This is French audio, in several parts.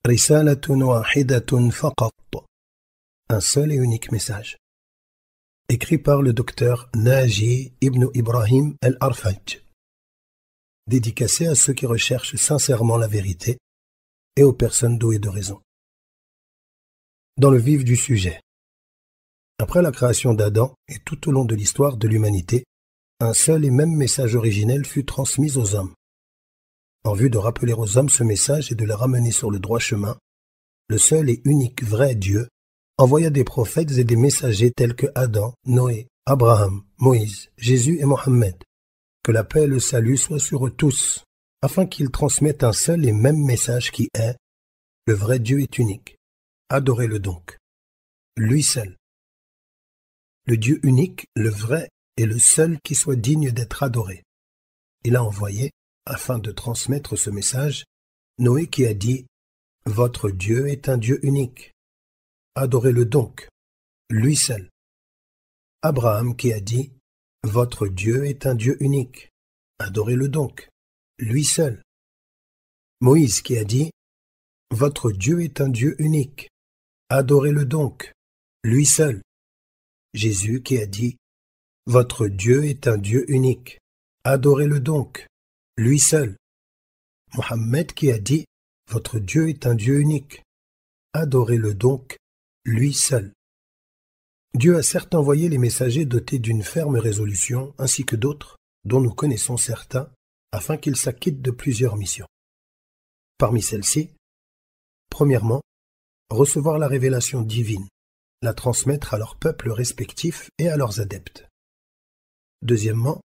Risalatun wahidatun faqat. Un seul et unique message. Écrit par le docteur Naji ibn Ibrahim al-Arfaj. Dédicacé à ceux qui recherchent sincèrement la vérité et aux personnes douées de raison. Dans le vif du sujet. Après la création d'Adam et tout au long de l'histoire de l'humanité, un seul et même message originel fut transmis aux hommes. En vue de rappeler aux hommes ce message et de les ramener sur le droit chemin, le seul et unique vrai Dieu envoya des prophètes et des messagers tels que Adam, Noé, Abraham, Moïse, Jésus et Mohammed. Que la paix et le salut soient sur eux tous, afin qu'ils transmettent un seul et même message qui est « Le vrai Dieu est unique. Adorez-le donc. Lui seul. » Le Dieu unique, le vrai, est le seul qui soit digne d'être adoré. Il a envoyé, afin de transmettre ce message, Noé qui a dit « Votre Dieu est un Dieu unique. Adorez-le donc, lui seul. » Abraham qui a dit « Votre Dieu est un Dieu unique. Adorez-le donc, lui seul. » Moïse qui a dit « Votre Dieu est un Dieu unique. Adorez-le donc, lui seul. » Jésus qui a dit « Votre Dieu est un Dieu unique. Adorez-le donc, lui seul. » Mohammed qui a dit « Votre Dieu est un Dieu unique. Adorez-le donc, lui seul. » Dieu a certes envoyé les messagers dotés d'une ferme résolution, ainsi que d'autres, dont nous connaissons certains, afin qu'ils s'acquittent de plusieurs missions. Parmi celles-ci, premièrement, recevoir la révélation divine, la transmettre à leurs peuples respectifs et à leurs adeptes. Deuxièmement,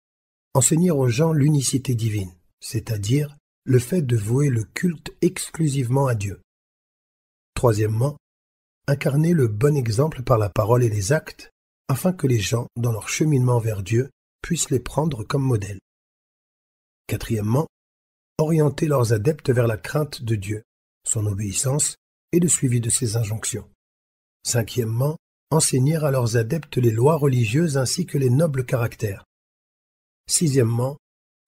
enseigner aux gens l'unicité divine, c'est-à-dire le fait de vouer le culte exclusivement à Dieu. Troisièmement, incarner le bon exemple par la parole et les actes, afin que les gens, dans leur cheminement vers Dieu, puissent les prendre comme modèles. Quatrièmement, orienter leurs adeptes vers la crainte de Dieu, son obéissance et le suivi de ses injonctions. Cinquièmement, enseigner à leurs adeptes les lois religieuses ainsi que les nobles caractères. Sixièmement,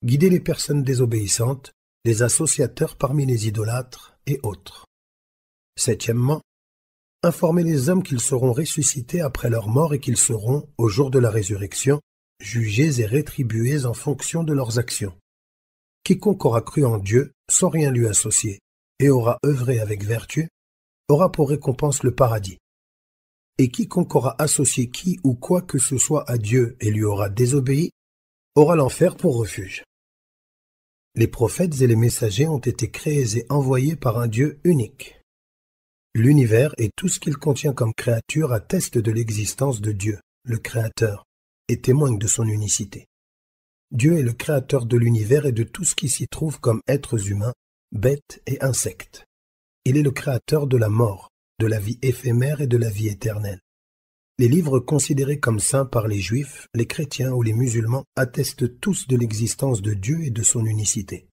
guider les personnes désobéissantes, les associateurs parmi les idolâtres et autres. Septièmement, informer les hommes qu'ils seront ressuscités après leur mort et qu'ils seront, au jour de la résurrection, jugés et rétribués en fonction de leurs actions. Quiconque aura cru en Dieu sans rien lui associer et aura œuvré avec vertu, aura pour récompense le paradis. Et quiconque aura associé qui ou quoi que ce soit à Dieu et lui aura désobéi, aura l'enfer pour refuge. Les prophètes et les messagers ont été créés et envoyés par un Dieu unique. L'univers et tout ce qu'il contient comme créature attestent de l'existence de Dieu, le Créateur, et témoignent de son unicité. Dieu est le créateur de l'univers et de tout ce qui s'y trouve comme êtres humains, bêtes et insectes. Il est le créateur de la mort, de la vie éphémère et de la vie éternelle. Les livres considérés comme saints par les Juifs, les chrétiens ou les musulmans attestent tous de l'existence de Dieu et de son unicité.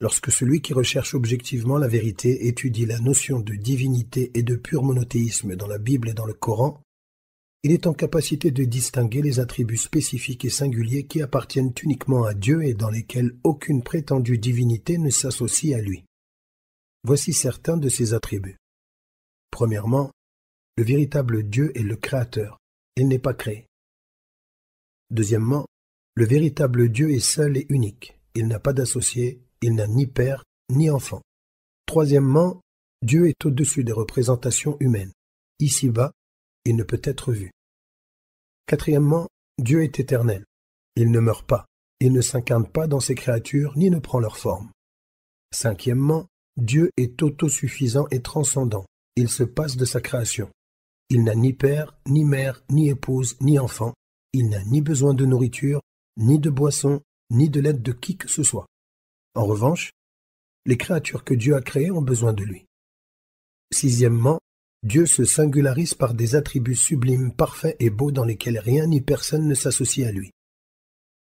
Lorsque celui qui recherche objectivement la vérité étudie la notion de divinité et de pur monothéisme dans la Bible et dans le Coran, il est en capacité de distinguer les attributs spécifiques et singuliers qui appartiennent uniquement à Dieu et dans lesquels aucune prétendue divinité ne s'associe à lui. Voici certains de ces attributs. Premièrement, le véritable Dieu est le Créateur. Il n'est pas créé. Deuxièmement, le véritable Dieu est seul et unique. Il n'a pas d'associé, il n'a ni père ni enfant. Troisièmement, Dieu est au-dessus des représentations humaines. Ici-bas, il ne peut être vu. Quatrièmement, Dieu est éternel. Il ne meurt pas, il ne s'incarne pas dans ses créatures ni ne prend leur forme. Cinquièmement, Dieu est autosuffisant et transcendant. Il se passe de sa création. Il n'a ni père, ni mère, ni épouse, ni enfant. Il n'a ni besoin de nourriture, ni de boisson, ni de l'aide de qui que ce soit. En revanche, les créatures que Dieu a créées ont besoin de lui. Sixièmement, Dieu se singularise par des attributs sublimes, parfaits et beaux dans lesquels rien ni personne ne s'associe à lui.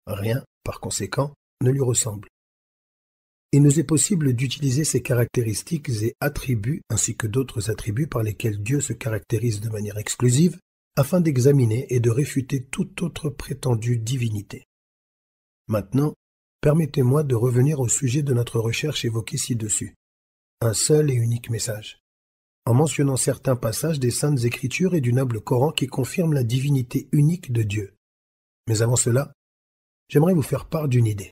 Rien, par conséquent, ne lui ressemble. Il nous est possible d'utiliser ces caractéristiques et attributs ainsi que d'autres attributs par lesquels Dieu se caractérise de manière exclusive afin d'examiner et de réfuter toute autre prétendue divinité. Maintenant, permettez-moi de revenir au sujet de notre recherche évoquée ci-dessus. un seul et unique message, en mentionnant certains passages des Saintes Écritures et du noble Coran qui confirment la divinité unique de Dieu. Mais avant cela, j'aimerais vous faire part d'une idée.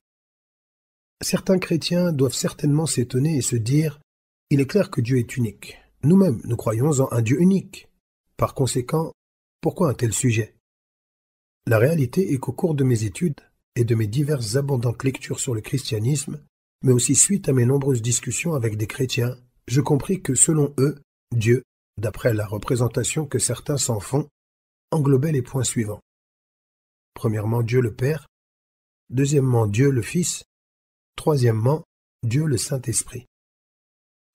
Certains chrétiens doivent certainement s'étonner et se dire « Il est clair que Dieu est unique. Nous-mêmes, nous croyons en un Dieu unique. Par conséquent, pourquoi un tel sujet ?» La réalité est qu'au cours de mes études et de mes diverses abondantes lectures sur le christianisme, mais aussi suite à mes nombreuses discussions avec des chrétiens, je compris que selon eux, Dieu, d'après la représentation que certains s'en font, englobait les points suivants. Premièrement, Dieu le Père. Deuxièmement, Dieu le Fils. Troisièmement, Dieu le Saint-Esprit.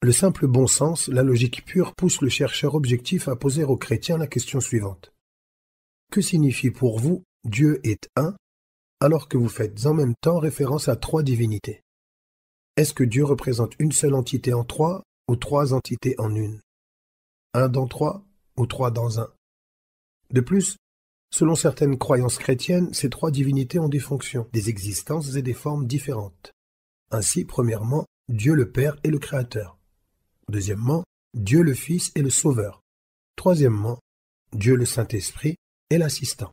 Le simple bon sens, la logique pure pousse le chercheur objectif à poser aux chrétiens la question suivante. Que signifie pour vous « Dieu est un » alors que vous faites en même temps référence à trois divinités? Est-ce que Dieu représente une seule entité en trois ou trois entités en une? Un dans trois ou trois dans un? De plus, selon certaines croyances chrétiennes, ces trois divinités ont des fonctions, des existences et des formes différentes. Ainsi, premièrement, Dieu le Père est le Créateur. Deuxièmement, Dieu le Fils est le Sauveur. Troisièmement, Dieu le Saint-Esprit est l'assistant.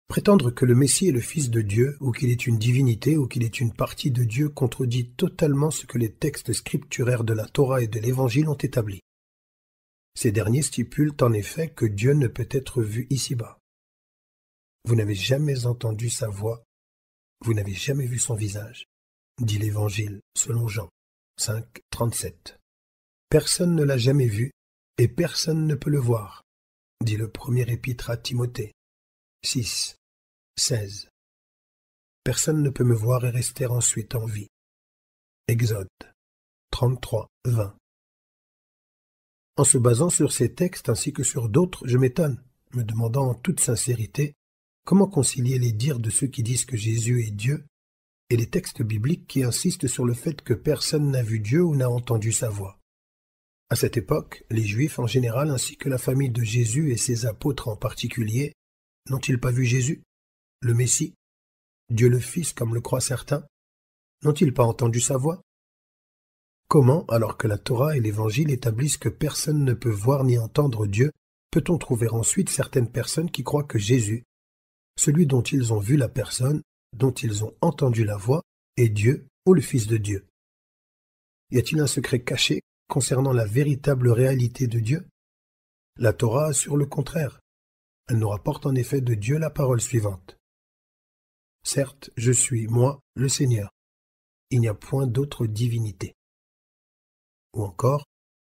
Prétendre que le Messie est le Fils de Dieu, ou qu'il est une divinité, ou qu'il est une partie de Dieu, contredit totalement ce que les textes scripturaires de la Torah et de l'Évangile ont établi. Ces derniers stipulent en effet que Dieu ne peut être vu ici-bas. Vous n'avez jamais entendu sa voix, vous n'avez jamais vu son visage, dit l'Évangile selon Jean 5, 37. Personne ne l'a jamais vu et personne ne peut le voir, dit le premier épître à Timothée 6, 16. Personne ne peut me voir et rester ensuite en vie. Exode 33, 20. En se basant sur ces textes ainsi que sur d'autres, je m'étonne, me demandant en toute sincérité comment concilier les dires de ceux qui disent que Jésus est Dieu et les textes bibliques qui insistent sur le fait que personne n'a vu Dieu ou n'a entendu sa voix. À cette époque, les Juifs en général ainsi que la famille de Jésus et ses apôtres en particulier n'ont-ils pas vu Jésus, le Messie, Dieu le Fils comme le croient certains? N'ont-ils pas entendu sa voix? Comment, alors que la Torah et l'Évangile établissent que personne ne peut voir ni entendre Dieu, peut-on trouver ensuite certaines personnes qui croient que Jésus, celui dont ils ont vu la personne, dont ils ont entendu la voix, est Dieu ou le Fils de Dieu? Y a-t-il un secret caché concernant la véritable réalité de Dieu? La Torah assure le contraire. Elle nous rapporte en effet de Dieu la parole suivante. Certes, je suis, moi, le Seigneur. Il n'y a point d'autre divinité. Ou encore,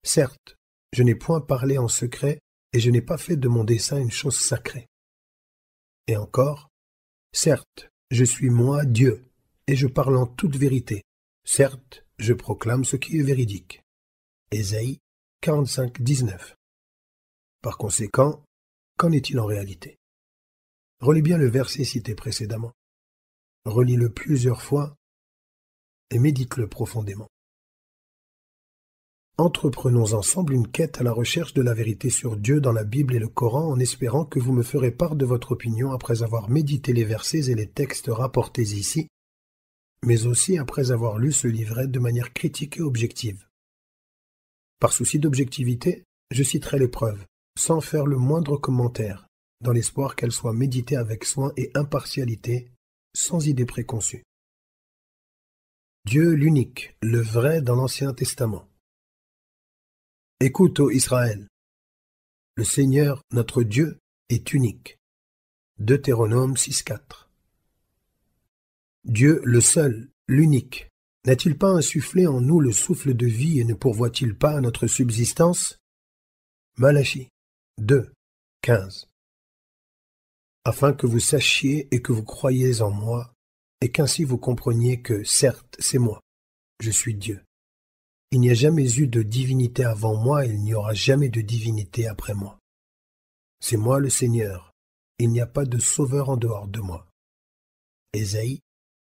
certes, je n'ai point parlé en secret et je n'ai pas fait de mon dessein une chose sacrée. Et encore, certes, je suis moi, Dieu, et je parle en toute vérité. Certes, je proclame ce qui est véridique. Ésaïe 45, 19. Par conséquent, qu'en est-il en réalité? Relis bien le verset cité précédemment. Relis-le plusieurs fois et médite-le profondément. Entreprenons ensemble une quête à la recherche de la vérité sur Dieu dans la Bible et le Coran en espérant que vous me ferez part de votre opinion après avoir médité les versets et les textes rapportés ici, mais aussi après avoir lu ce livret de manière critique et objective. Par souci d'objectivité, je citerai les preuves, sans faire le moindre commentaire, dans l'espoir qu'elles soient méditées avec soin et impartialité, sans idée préconçue. Dieu l'unique, le vrai dans l'Ancien Testament. Écoute, ô Israël, le Seigneur, notre Dieu, est unique. Deutéronome 6.4. Dieu, le seul, l'unique, n'a-t-il pas insufflé en nous le souffle de vie et ne pourvoit-il pas à notre subsistance? Malachie 2.15. Afin que vous sachiez et que vous croyiez en moi, et qu'ainsi vous compreniez que, certes, c'est moi, je suis Dieu. Il n'y a jamais eu de divinité avant moi et il n'y aura jamais de divinité après moi. C'est moi le Seigneur, il n'y a pas de sauveur en dehors de moi. Ésaïe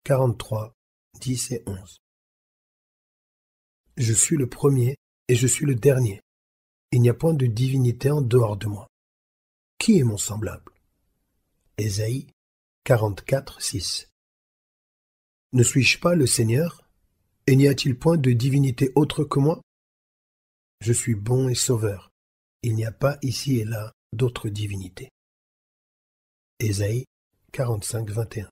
43, 10 et 11. Je suis le premier et je suis le dernier. Il n'y a point de divinité en dehors de moi. Qui est mon semblable? Ésaïe 44, 6. Ne suis-je pas le Seigneur? Et n'y a-t-il point de divinité autre que moi? Je suis bon et sauveur. Il n'y a pas ici et là d'autres divinités. Ésaïe 45, 21.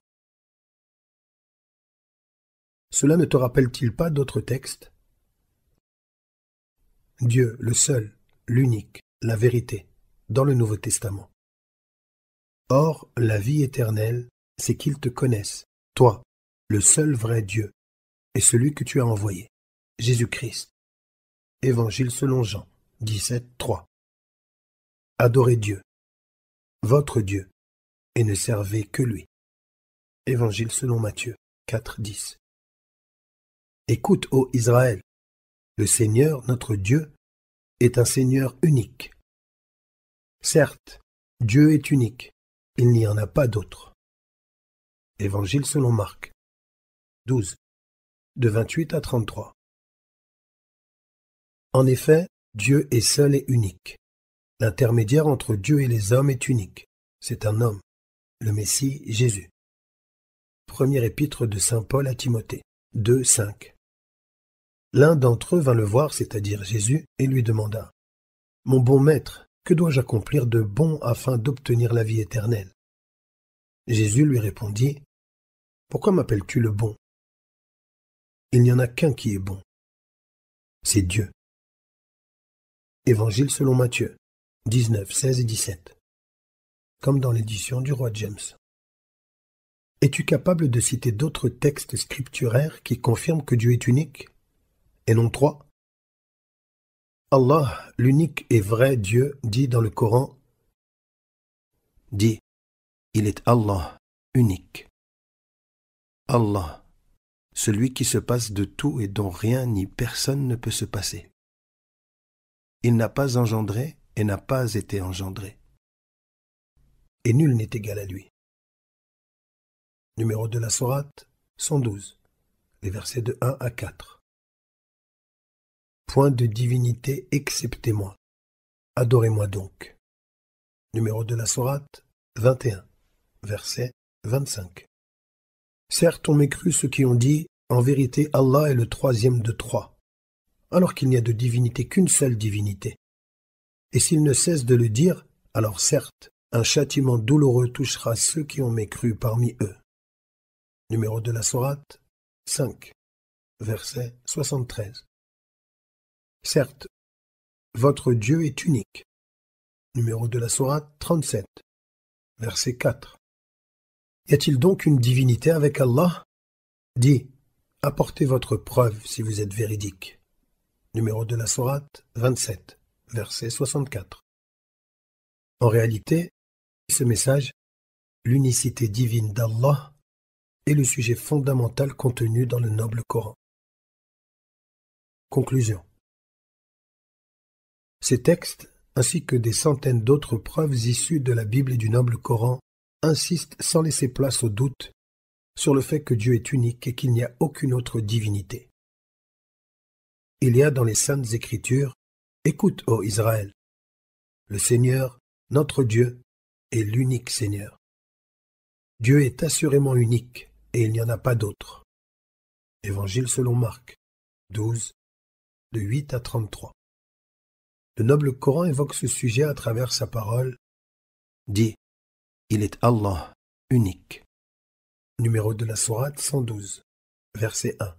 Cela ne te rappelle-t-il pas d'autres textes? Dieu, le seul, l'unique, la vérité, dans le Nouveau Testament. Or, la vie éternelle, c'est qu'ils te connaissent, toi, le seul vrai Dieu, et celui que tu as envoyé, Jésus-Christ. Évangile selon Jean 17, 3. Adorez Dieu, votre Dieu, et ne servez que lui. Évangile selon Matthieu 4, 10. Écoute, ô Israël, le Seigneur, notre Dieu, est un Seigneur unique. Certes, Dieu est unique, il n'y en a pas d'autre. Évangile selon Marc 12, de 28 à 33. En effet, Dieu est seul et unique. L'intermédiaire entre Dieu et les hommes est unique. C'est un homme, le Messie Jésus. Première épître de saint Paul à Timothée 2, 5. L'un d'entre eux vint le voir, c'est-à-dire Jésus, et lui demanda : « Mon bon maître, que dois-je accomplir de bon afin d'obtenir la vie éternelle ?» Jésus lui répondit : « Pourquoi m'appelles-tu le bon ? Il n'y en a qu'un qui est bon. C'est Dieu. » Évangile selon Matthieu 19, 16 et 17. Comme dans l'édition du roi James. Es-tu capable de citer d'autres textes scripturaires qui confirment que Dieu est unique ? Et non trois. Allah, l'unique et vrai Dieu, dit dans le Coran, dit, il est Allah, unique. Allah, celui qui se passe de tout et dont rien ni personne ne peut se passer. Il n'a pas engendré et n'a pas été engendré. Et nul n'est égal à lui. Numéro de la sourate 112, les versets de 1 à 4. Point de divinité excepté moi. Adorez-moi donc. Numéro de la sourate 21, verset 25. Certes, on mécru ceux qui ont dit « En vérité, Allah est le troisième de trois », alors qu'il n'y a de divinité qu'une seule divinité. Et s'ils ne cessent de le dire, alors certes, un châtiment douloureux touchera ceux qui ont mécru parmi eux. Numéro de la sourate 5, verset 73. Certes, votre Dieu est unique. Numéro de la sourate 37, verset 4. Y a-t-il donc une divinité avec Allah ? Dis, apportez votre preuve si vous êtes véridique. Numéro de la sourate 27, verset 64. En réalité, ce message, l'unicité divine d'Allah, est le sujet fondamental contenu dans le noble Coran. Conclusion. Ces textes, ainsi que des centaines d'autres preuves issues de la Bible et du noble Coran, insistent sans laisser place au doute sur le fait que Dieu est unique et qu'il n'y a aucune autre divinité. Il y a dans les Saintes Écritures « Écoute, ô Israël, le Seigneur, notre Dieu, est l'unique Seigneur. Dieu est assurément unique et il n'y en a pas d'autre. » Évangile selon Marc 12, de 8 à 33. Le noble Coran évoque ce sujet à travers sa parole. Dit, il est Allah, unique. Numéro de la sourate 112, verset 1.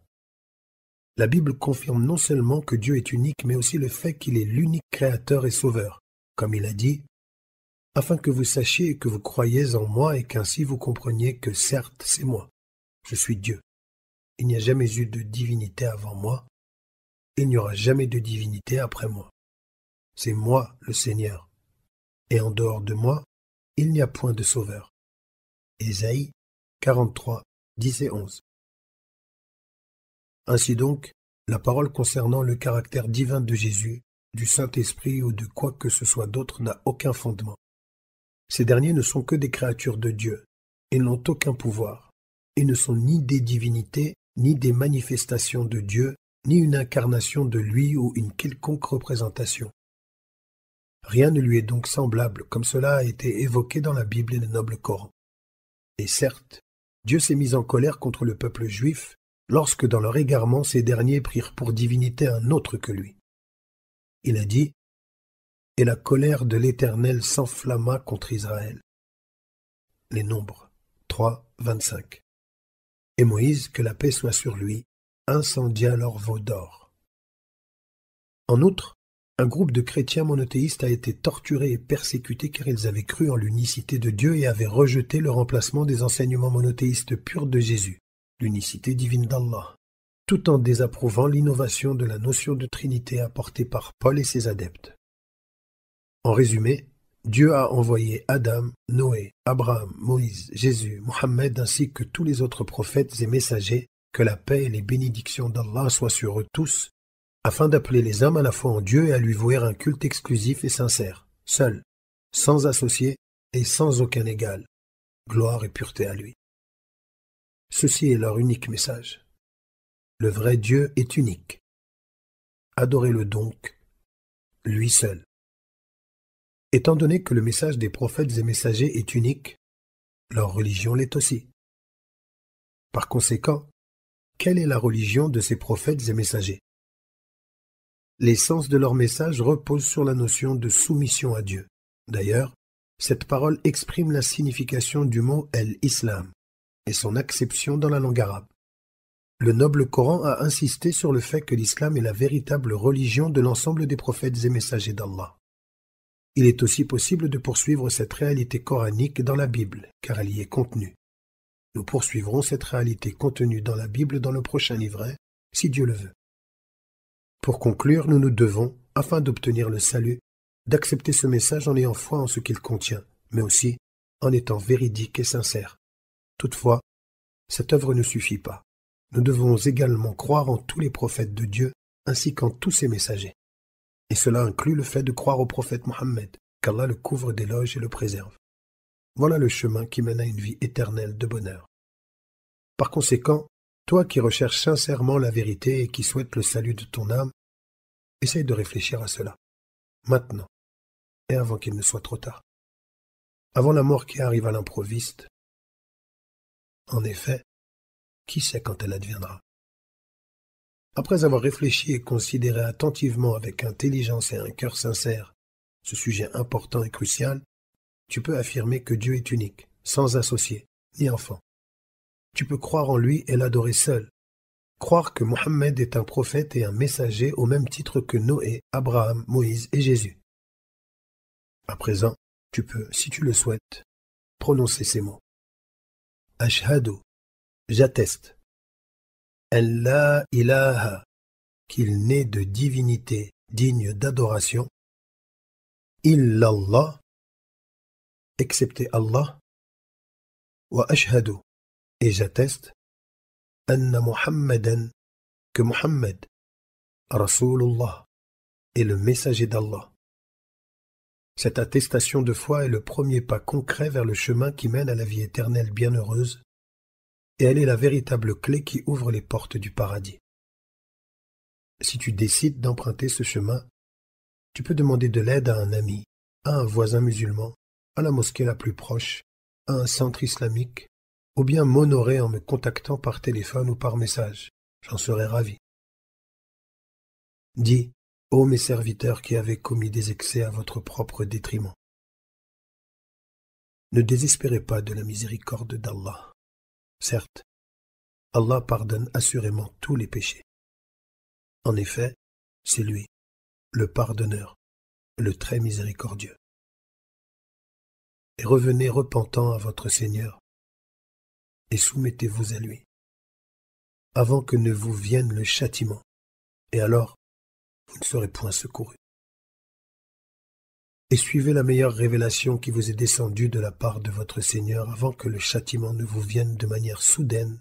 La Bible confirme non seulement que Dieu est unique, mais aussi le fait qu'il est l'unique créateur et sauveur, comme il a dit, afin que vous sachiez et que vous croyiez en moi et qu'ainsi vous compreniez que certes c'est moi, je suis Dieu. Il n'y a jamais eu de divinité avant moi, il n'y aura jamais de divinité après moi. C'est moi le Seigneur, et en dehors de moi, il n'y a point de sauveur. Ésaïe 43, 10 et 11. Ainsi donc, la parole concernant le caractère divin de Jésus, du Saint-Esprit ou de quoi que ce soit d'autre n'a aucun fondement. Ces derniers ne sont que des créatures de Dieu, ils n'ont aucun pouvoir. Ils ne sont ni des divinités, ni des manifestations de Dieu, ni une incarnation de lui ou une quelconque représentation. Rien ne lui est donc semblable, comme cela a été évoqué dans la Bible et le noble Coran. Et certes, Dieu s'est mis en colère contre le peuple juif lorsque dans leur égarement ces derniers prirent pour divinité un autre que lui. Il a dit: « Et la colère de l'Éternel s'enflamma contre Israël. » Les Nombres 3, 25. Et Moïse, que la paix soit sur lui, incendia leur veau d'or. En outre, un groupe de chrétiens monothéistes a été torturé et persécuté car ils avaient cru en l'unicité de Dieu et avaient rejeté le remplacement des enseignements monothéistes purs de Jésus, l'unicité divine d'Allah, tout en désapprouvant l'innovation de la notion de Trinité apportée par Paul et ses adeptes. En résumé, Dieu a envoyé Adam, Noé, Abraham, Moïse, Jésus, Mohammed ainsi que tous les autres prophètes et messagers, que la paix et les bénédictions d'Allah soient sur eux tous, afin d'appeler les hommes à la foi en Dieu et à lui vouer un culte exclusif et sincère, seul, sans associé et sans aucun égal. Gloire et pureté à lui. Ceci est leur unique message. Le vrai Dieu est unique. Adorez-le donc, lui seul. Étant donné que le message des prophètes et messagers est unique, leur religion l'est aussi. Par conséquent, quelle est la religion de ces prophètes et messagers? L'essence de leur message repose sur la notion de soumission à Dieu. D'ailleurs, cette parole exprime la signification du mot « el-Islam » et son acception dans la langue arabe. Le noble Coran a insisté sur le fait que l'islam est la véritable religion de l'ensemble des prophètes et messagers d'Allah. Il est aussi possible de poursuivre cette réalité coranique dans la Bible, car elle y est contenue. Nous poursuivrons cette réalité contenue dans la Bible dans le prochain livret, si Dieu le veut. Pour conclure, nous nous devons, afin d'obtenir le salut, d'accepter ce message en ayant foi en ce qu'il contient, mais aussi en étant véridique et sincère. Toutefois, cette œuvre ne suffit pas. Nous devons également croire en tous les prophètes de Dieu, ainsi qu'en tous ses messagers. Et cela inclut le fait de croire au prophète Mohammed, qu'Allah le couvre d'éloges et le préserve. Voilà le chemin qui mène à une vie éternelle de bonheur. Par conséquent, toi qui recherches sincèrement la vérité et qui souhaites le salut de ton âme, essaye de réfléchir à cela, maintenant, et avant qu'il ne soit trop tard. Avant la mort qui arrive à l'improviste. En effet, qui sait quand elle adviendra? Après avoir réfléchi et considéré attentivement avec intelligence et un cœur sincère ce sujet important et crucial, tu peux affirmer que Dieu est unique, sans associé, ni enfant. Tu peux croire en lui et l'adorer seul. Croire que Mohammed est un prophète et un messager au même titre que Noé, Abraham, Moïse et Jésus. À présent, tu peux, si tu le souhaites, prononcer ces mots. Ashhadu, j'atteste. En la ilaha, qu'il n'est de divinité digne d'adoration. Illallah, excepté Allah. Wa ashhadu, et j'atteste. Anna Muhammadan, que Muhammad, Rasulullah, est le messager d'Allah. Cette attestation de foi est le premier pas concret vers le chemin qui mène à la vie éternelle bienheureuse, et elle est la véritable clé qui ouvre les portes du paradis. Si tu décides d'emprunter ce chemin, tu peux demander de l'aide à un ami, à un voisin musulman, à la mosquée la plus proche, à un centre islamique, ou bien m'honorer en me contactant par téléphone ou par message. J'en serai ravi. Dis, ô mes serviteurs qui avez commis des excès à votre propre détriment. Ne désespérez pas de la miséricorde d'Allah. Certes, Allah pardonne assurément tous les péchés. En effet, c'est lui, le pardonneur, le très miséricordieux. Et revenez repentant à votre Seigneur, et soumettez-vous à lui, avant que ne vous vienne le châtiment, et alors vous ne serez point secourus. Et suivez la meilleure révélation qui vous est descendue de la part de votre Seigneur avant que le châtiment ne vous vienne de manière soudaine,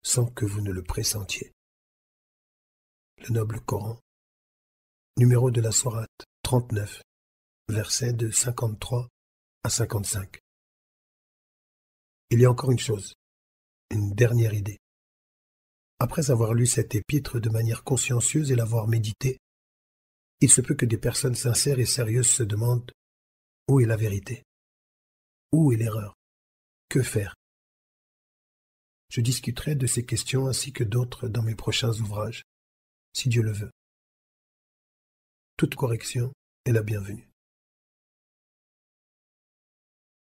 sans que vous ne le pressentiez. Le noble Coran, numéro de la sourate 39, versets de 53 à 55. Il y a encore une chose, une dernière idée. Après avoir lu cette épître de manière consciencieuse et l'avoir méditée, il se peut que des personnes sincères et sérieuses se demandent « Où est la vérité? Où est l'erreur? Que faire ?» Je discuterai de ces questions ainsi que d'autres dans mes prochains ouvrages, si Dieu le veut. Toute correction est la bienvenue.